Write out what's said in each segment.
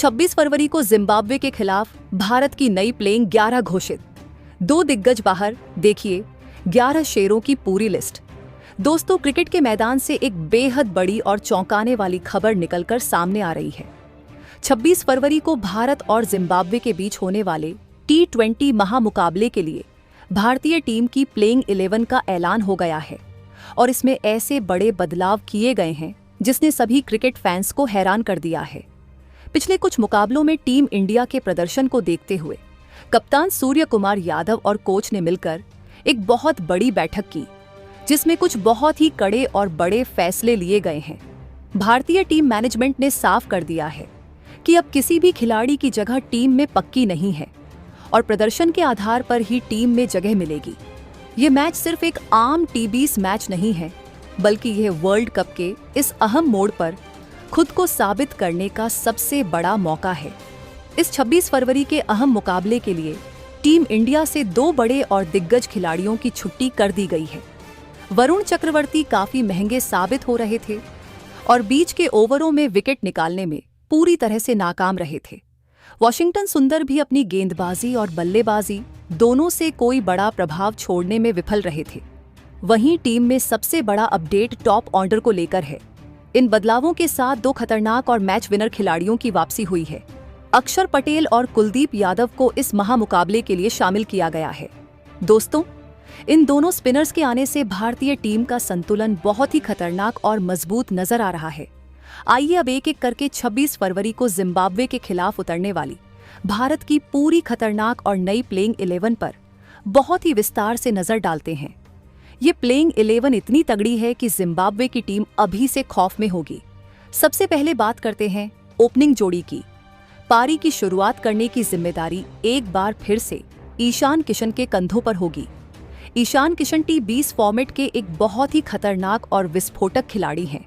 26 फरवरी को जिम्बाब्वे के खिलाफ भारत की नई प्लेइंग 11 घोषित। 2 दिग्गज बाहर, देखिए 11 शेरों की पूरी लिस्ट। दोस्तों, क्रिकेट के मैदान से एक बेहद बड़ी और चौंकाने वाली खबर निकलकर सामने आ रही है। 26 फरवरी को भारत और जिम्बाब्वे के बीच होने वाले T20 महामुकाबले के लिए भारतीय टीम की प्लेइंग 11 का ऐलान हो गया है और इसमें ऐसे बड़े बदलाव किए गए हैं जिसने सभी क्रिकेट फैंस को हैरान कर दिया है। पिछले कुछ मुकाबलों में टीम इंडिया के प्रदर्शन को देखते हुए कप्तान सूर्य कुमार यादव और कोच ने मिलकर एक बहुत बड़ी बैठक की, जिसमें कुछ बहुत ही कड़े और बड़े फैसले लिए गए हैं। भारतीय टीम मैनेजमेंट ने साफ कर दिया है कि अब किसी भी खिलाड़ी की जगह टीम में पक्की नहीं है और प्रदर्शन के आधार पर ही टीम में जगह मिलेगी। ये मैच सिर्फ एक आम T20 मैच नहीं है, बल्कि यह वर्ल्ड कप के इस अहम मोड़ पर खुद को साबित करने का सबसे बड़ा मौका है। इस 26 फरवरी के अहम मुकाबले के लिए टीम इंडिया से 2 बड़े और दिग्गज खिलाड़ियों की छुट्टी कर दी गई है। वरुण चक्रवर्ती काफी महंगे साबित हो रहे थे और बीच के ओवरों में विकेट निकालने में पूरी तरह से नाकाम रहे थे। वॉशिंगटन सुंदर भी अपनी गेंदबाजी और बल्लेबाजी दोनों से कोई बड़ा प्रभाव छोड़ने में विफल रहे थे। वहीं टीम में सबसे बड़ा अपडेट टॉप ऑर्डर को लेकर है। इन बदलावों के साथ 2 खतरनाक और मैच विनर खिलाड़ियों की वापसी हुई है। अक्षर पटेल और कुलदीप यादव को इस महामुकाबले के लिए शामिल किया गया है। दोस्तों, इन दोनों स्पिनर्स के आने से भारतीय टीम का संतुलन बहुत ही खतरनाक और मजबूत नजर आ रहा है। आइए अब एक एक करके 26 फरवरी को जिम्बाब्वे के खिलाफ उतरने वाली भारत की पूरी खतरनाक और नई प्लेइंग 11 पर बहुत ही विस्तार से नजर डालते हैं। ये प्लेइंग 11 इतनी तगड़ी है कि जिम्बाब्वे की टीम अभी से खौफ में होगी। सबसे पहले बात करते हैं ओपनिंग जोड़ी की। पारी की शुरुआत करने की जिम्मेदारी एक बार फिर से ईशान किशन के कंधों पर होगी। ईशान किशन T20 फॉर्मेट के एक बहुत ही खतरनाक और विस्फोटक खिलाड़ी हैं।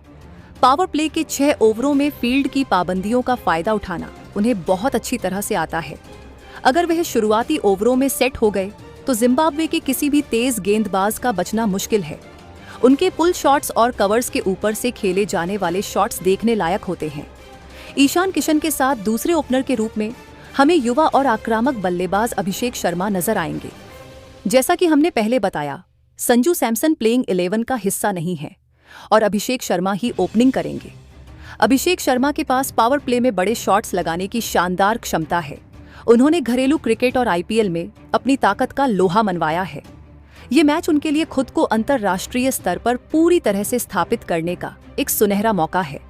पावर प्ले के 6 ओवरों में फील्ड की पाबंदियों का फायदा उठाना उन्हें बहुत अच्छी तरह से आता है। अगर वह शुरुआती ओवरों में सेट हो गए तो जिम्बाब्वे के किसी भी तेज गेंदबाज का बचना मुश्किल है। उनके पुल शॉट्स और कवर्स के ऊपर से खेले जाने वाले शॉट्स देखने लायक होते हैं। ईशान किशन के साथ दूसरे ओपनर के रूप में हमें युवा और आक्रामक बल्लेबाज अभिषेक शर्मा नजर आएंगे। जैसा कि हमने पहले बताया, संजू सैमसन प्लेइंग 11 का हिस्सा नहीं है और अभिषेक शर्मा ही ओपनिंग करेंगे। अभिषेक शर्मा के पास पावर प्ले में बड़े शॉट्स लगाने की शानदार क्षमता है। उन्होंने घरेलू क्रिकेट और IPL में अपनी ताकत का लोहा मनवाया है। ये मैच उनके लिए खुद को अंतर्राष्ट्रीय स्तर पर पूरी तरह से स्थापित करने का एक सुनहरा मौका है।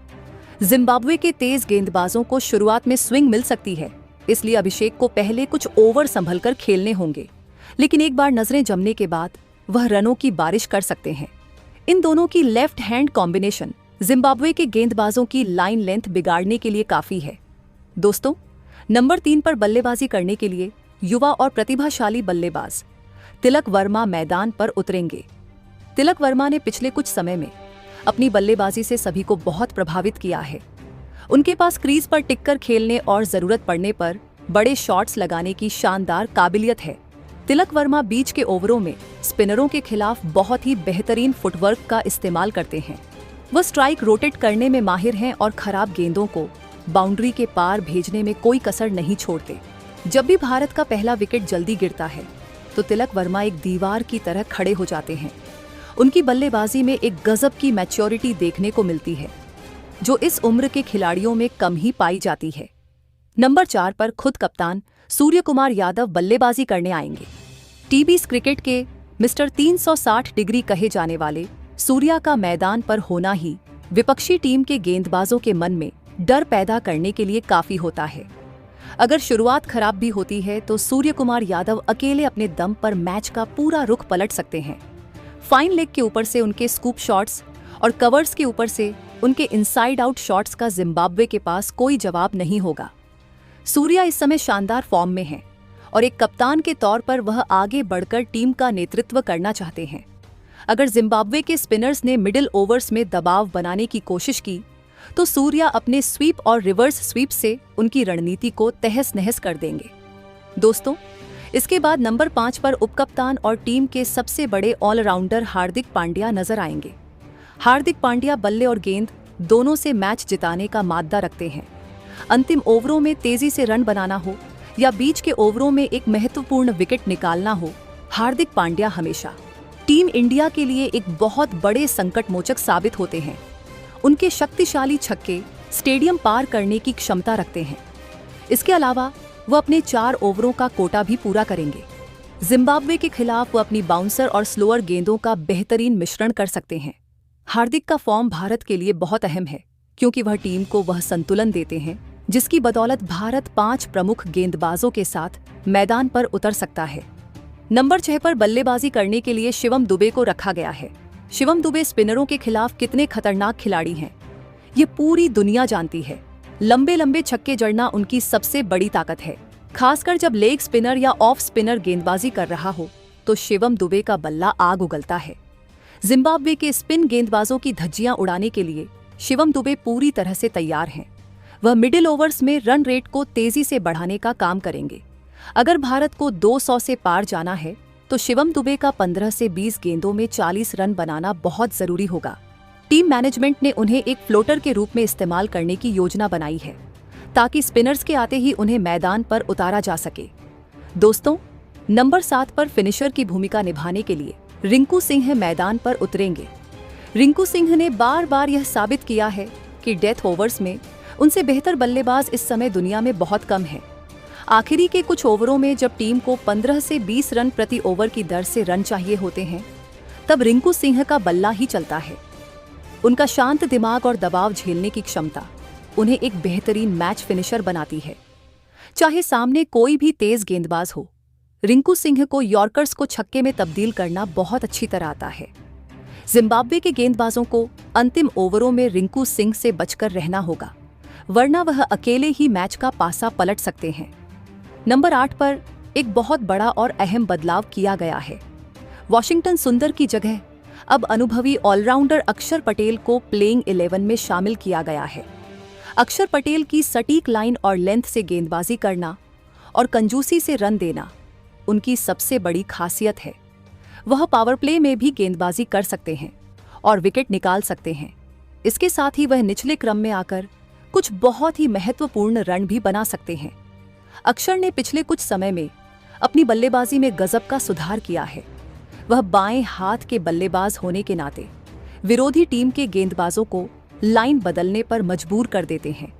जिम्बाब्वे के तेज गेंदबाजों को शुरुआत में स्विंग मिल सकती है, इसलिए अभिषेक को पहले कुछ ओवर संभलकर खेलने होंगे, लेकिन एक बार नजरें जमने के बाद वह रनों की बारिश कर सकते हैं। इन दोनों की लेफ्ट हैंड कॉम्बिनेशन जिम्बाब्वे के गेंदबाजों की लाइन लेंथ बिगाड़ने के लिए काफी है। दोस्तों, नंबर 3 पर बल्लेबाजी करने के लिए युवा और प्रतिभाशाली बल्लेबाज तिलक वर्मा मैदान पर उतरेंगे। तिलक वर्मा ने पिछले कुछ समय में अपनी बल्लेबाजी से सभी को बहुत प्रभावित किया है। उनके पास क्रीज पर टिककर खेलने और जरूरत पड़ने पर बड़े शॉट्स लगाने की शानदार काबिलियत है। तिलक वर्मा बीच के ओवरों में स्पिनरों के खिलाफ बहुत ही बेहतरीन फुटवर्क का इस्तेमाल करते हैं। वह स्ट्राइक रोटेट करने में माहिर हैं और खराब गेंदों को बाउंड्री के पार भेजने में कोई कसर नहीं छोड़ते। जब भी भारत का पहला विकेट जल्दी गिरता है तो तिलक वर्मा एक दीवार की तरह खड़े हो जाते हैं। उनकी बल्लेबाजी में एक गजब की मैच्योरिटी देखने को मिलती है, जो इस उम्र के खिलाड़ियों में कम ही पाई जाती है। नंबर 4 पर खुद कप्तान सूर्य कुमार यादव बल्लेबाजी करने आएंगे। T20 क्रिकेट के मिस्टर 360 डिग्री कहे जाने वाले सूर्या का मैदान पर होना ही विपक्षी टीम के गेंदबाजों के मन में डर पैदा करने के लिए काफी होता है। अगर शुरुआत खराब भी होती है तो सूर्य कुमार यादव अकेले अपने दम पर मैच का पूरा रुख पलट सकते हैं। फाइन लेग के ऊपर से उनके स्कूप शॉट्स और कवर्स के ऊपर से उनके इनसाइड आउट शॉट्स का जिम्बाब्वे के पास कोई जवाब नहीं होगा। सूर्या इस समय शानदार फॉर्म में हैं और एक कप्तान के तौर पर वह आगे बढ़कर टीम का नेतृत्व करना चाहते हैं। अगर जिम्बाब्वे के स्पिनर्स ने मिडिल ओवर्स में दबाव बनाने की कोशिश की तो सूर्या अपने स्वीप और रिवर्स स्वीप से उनकी रणनीति को तहस नहस कर देंगे। दोस्तों, इसके बाद नंबर 5 पर उपकप्तान और टीम के सबसे बड़े ऑलराउंडर हार्दिक पांड्या नजर आएंगे। हार्दिक पांड्या बल्ले और गेंद दोनों से मैच जिताने का माद्दा रखते हैं। अंतिम ओवरों में तेजी से रन बनाना हो या बीच के ओवरों में एक महत्वपूर्ण विकेट निकालना हो, हार्दिक पांड्या हमेशा टीम इंडिया के लिए एक बहुत बड़े संकट मोचक साबित होते हैं। उनके शक्तिशाली छक्के स्टेडियम पार करने की क्षमता रखते हैं। इसके अलावा वो अपने 4 ओवरों का कोटा भी पूरा करेंगे। जिम्बाब्वे के खिलाफ वो अपनी बाउंसर और स्लोअर गेंदों का बेहतरीन मिश्रण कर सकते हैं। हार्दिक का फॉर्म भारत के लिए बहुत अहम है, क्योंकि वह टीम को वह संतुलन देते हैं जिसकी बदौलत भारत 5 प्रमुख गेंदबाजों के साथ मैदान पर उतर सकता है। नंबर 6 पर बल्लेबाजी करने के लिए शिवम दुबे को रखा गया है। शिवम दुबे स्पिनरों के खिलाफ कितने खतरनाक खिलाड़ी हैं, ये पूरी दुनिया जानती है। लंबे लंबे छक्के जड़ना उनकी सबसे बड़ी ताकत है। खासकर जब लेग स्पिनर या ऑफ स्पिनर गेंदबाजी कर रहा हो तो शिवम दुबे का बल्ला आग उगलता है। जिम्बाब्वे के स्पिन गेंदबाजों की धज्जियां उड़ाने के लिए शिवम दुबे पूरी तरह से तैयार हैं। वह मिडिल ओवर्स में रन रेट को तेजी से बढ़ाने का काम करेंगे। अगर भारत को 200 से पार जाना है तो शिवम दुबे का 15 से 20 गेंदों में 40 रन बनाना बहुत जरूरी होगा। टीम मैनेजमेंट ने उन्हें एक फ्लोटर के रूप में इस्तेमाल करने की योजना बनाई है, ताकि स्पिनर्स के आते ही उन्हें मैदान पर उतारा जा सके। दोस्तों, नंबर 7 पर फिनिशर की भूमिका निभाने के लिए रिंकू सिंह मैदान पर उतरेंगे। रिंकू सिंह ने बार बार यह साबित किया है कि डेथ ओवर्स में उनसे बेहतर बल्लेबाज इस समय दुनिया में बहुत कम है। आखिरी के कुछ ओवरों में जब टीम को 15 से 20 रन प्रति ओवर की दर से रन चाहिए होते हैं, तब रिंकू सिंह का बल्ला ही चलता है। उनका शांत दिमाग और दबाव झेलने की क्षमता उन्हें एक बेहतरीन मैच फिनिशर बनाती है। चाहे सामने कोई भी तेज गेंदबाज हो, रिंकू सिंह को यॉर्कर्स को छक्के में तब्दील करना बहुत अच्छी तरह आता है। जिम्बाब्वे के गेंदबाजों को अंतिम ओवरों में रिंकू सिंह से बचकर रहना होगा, वरना वह अकेले ही मैच का पासा पलट सकते हैं। नंबर 8 पर एक बहुत बड़ा और अहम बदलाव किया गया है। वॉशिंगटन सुंदर की जगह अब अनुभवी ऑलराउंडर अक्षर पटेल को प्लेइंग 11 में शामिल किया गया है। अक्षर पटेल की सटीक लाइन और लेंथ से गेंदबाजी करना और कंजूसी से रन देना उनकी सबसे बड़ी खासियत है। वह पावर प्ले में भी गेंदबाजी कर सकते हैं और विकेट निकाल सकते हैं। इसके साथ ही वह निचले क्रम में आकर कुछ बहुत ही महत्वपूर्ण रन भी बना सकते हैं। अक्षर ने पिछले कुछ समय में अपनी बल्लेबाजी में गजब का सुधार किया है। वह बाएं हाथ के बल्लेबाज होने के नाते विरोधी टीम के गेंदबाजों को लाइन बदलने पर मजबूर कर देते हैं।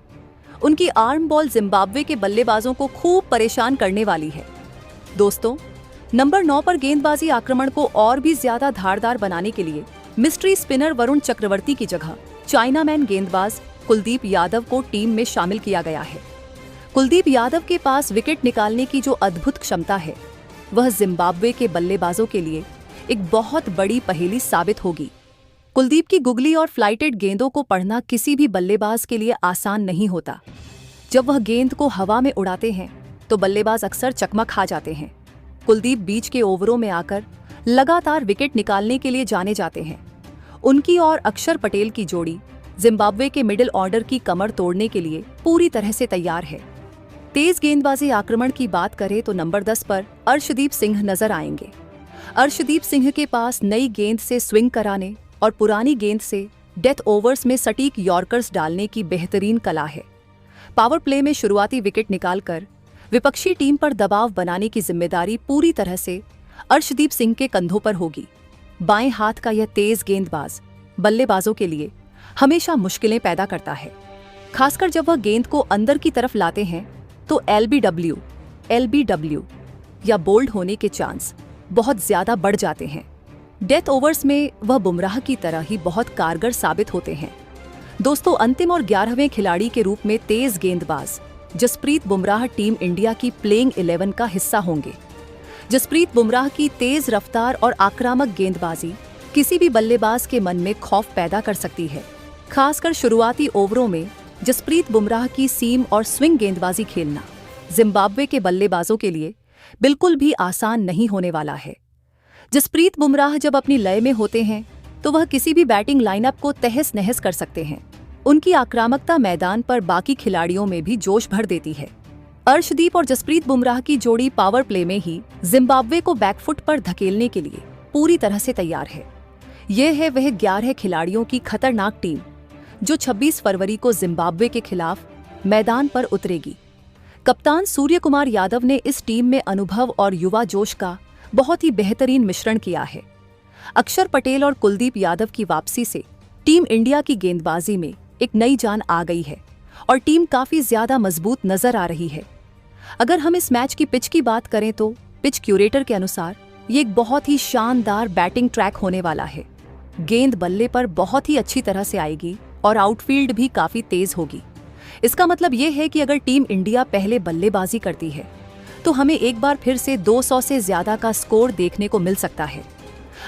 उनकी आर्म बॉल जिम्बाब्वे के बल्लेबाजों को खूब परेशान करने वाली है। दोस्तों, नंबर 9 पर गेंदबाजी आक्रमण को और भी ज्यादा धारदार बनाने के लिए मिस्ट्री स्पिनर वरुण चक्रवर्ती की जगह चाइनामैन गेंदबाज कुलदीप यादव को टीम में शामिल किया गया है। कुलदीप यादव के पास विकेट निकालने की जो अद्भुत क्षमता है, वह जिम्बाब्वे के बल्लेबाजों के लिए एक बहुत बड़ी पहेली साबित होगी। कुलदीप की गुगली और फ्लाइटेड गेंदों को पढ़ना किसी भी बल्लेबाज के लिए आसान नहीं होता। जब वह गेंद को हवा में उड़ाते हैं तो बल्लेबाज अक्सर चकमा खा जाते हैं। कुलदीप बीच के ओवरों में आकर लगातार विकेट निकालने के लिए जाने जाते हैं। उनकी और अक्षर पटेल की जोड़ी जिम्बाब्वे के मिडिल ऑर्डर की कमर तोड़ने के लिए पूरी तरह से तैयार है। तेज गेंदबाजी आक्रमण की बात करें तो नंबर 10 पर अर्शदीप सिंह नजर आएंगे। अर्शदीप सिंह के पास नई गेंद से स्विंग कराने और पुरानी गेंद से डेथ ओवर्स में सटीक यॉर्कर्स डालने की बेहतरीन कला है। पावर प्ले में शुरुआती विकेट निकालकर विपक्षी टीम पर दबाव बनाने की जिम्मेदारी पूरी तरह से अर्शदीप सिंह के कंधों पर होगी। बाएं हाथ का यह तेज गेंदबाज बल्लेबाजों के लिए हमेशा मुश्किलें पैदा करता है, खासकर जब वह गेंद को अंदर की तरफ लाते हैं तो एलबीडब्ल्यू या बोल्ड होने के चांस बहुत ज्यादा बढ़ जाते हैं। डेथ ओवर्स में वह बुमराह की तरह ही बहुत कारगर साबित होते हैं। दोस्तों, अंतिम और 11वें खिलाड़ी के रूप में तेज गेंदबाज जसप्रीत बुमराह टीम इंडिया की प्लेइंग 11 का हिस्सा होंगे। जसप्रीत बुमराह की तेज रफ्तार और आक्रामक गेंदबाजी किसी भी बल्लेबाज के मन में खौफ पैदा कर सकती है। खासकर शुरुआती ओवरों में जसप्रीत बुमराह की सीम और स्विंग गेंदबाजी खेलना जिम्बाब्वे के बल्लेबाजों के लिए बिल्कुल भी आसान नहीं होने वाला है। जसप्रीत बुमराह जब अपनी लय में होते हैं तो वह किसी भी बैटिंग लाइनअप को तहस नहस कर सकते हैं। उनकी आक्रामकता मैदान पर बाकी खिलाड़ियों में भी जोश भर देती है। अर्शदीप और जसप्रीत बुमराह की जोड़ी पावर प्ले में ही जिम्बाब्वे को बैकफुट पर धकेलने के लिए पूरी तरह से तैयार है। यह है वह 11 खिलाड़ियों की खतरनाक टीम जो 26 फरवरी को जिम्बाब्वे के खिलाफ मैदान पर उतरेगी। कप्तान सूर्य कुमार यादव ने इस टीम में अनुभव और युवा जोश का बहुत ही बेहतरीन मिश्रण किया है। अक्षर पटेल और कुलदीप यादव की वापसी से टीम इंडिया की गेंदबाजी में एक नई जान आ गई है और टीम काफी ज्यादा मजबूत नजर आ रही है। अगर हम इस मैच की पिच की बात करें तो पिच क्यूरेटर के अनुसार ये एक बहुत ही शानदार बैटिंग ट्रैक होने वाला है। गेंद बल्ले पर बहुत ही अच्छी तरह से आएगी और आउटफील्ड भी काफी तेज होगी। इसका मतलब ये है कि अगर टीम इंडिया पहले बल्लेबाजी करती है तो हमें एक बार फिर से 200 से ज्यादा का स्कोर देखने को मिल सकता है।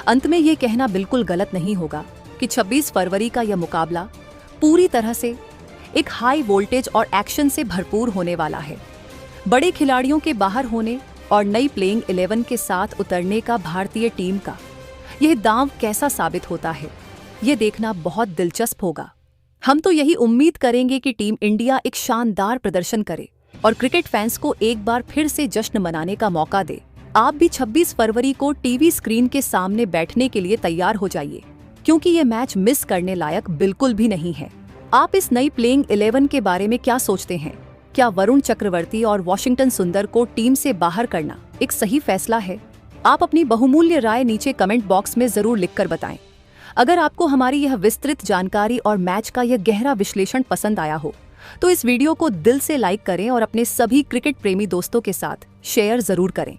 अंत में ये कहना बिल्कुल गलत नहीं होगा कि 26 फरवरी का यह मुकाबला पूरी तरह से एक हाई वोल्टेज और एक्शन से भरपूर होने वाला है। बड़े खिलाड़ियों के बाहर होने और नई प्लेइंग 11 के साथ उतरने का भारतीय टीम का यह दांव कैसा साबित होता है, ये देखना बहुत दिलचस्प होगा। हम तो यही उम्मीद करेंगे कि टीम इंडिया एक शानदार प्रदर्शन करे और क्रिकेट फैंस को एक बार फिर से जश्न मनाने का मौका दे। आप भी 26 फरवरी को टीवी स्क्रीन के सामने बैठने के लिए तैयार हो जाइए, क्योंकि ये मैच मिस करने लायक बिल्कुल भी नहीं है। आप इस नई प्लेइंग 11 के बारे में क्या सोचते हैं? क्या वरुण चक्रवर्ती और वॉशिंगटन सुंदर को टीम से बाहर करना एक सही फैसला है? आप अपनी बहुमूल्य राय नीचे कमेंट बॉक्स में जरूर लिखकर बताएं। अगर आपको हमारी यह विस्तृत जानकारी और मैच का यह गहरा विश्लेषण पसंद आया हो तो इस वीडियो को दिल से लाइक करें और अपने सभी क्रिकेट प्रेमी दोस्तों के साथ शेयर जरूर करें।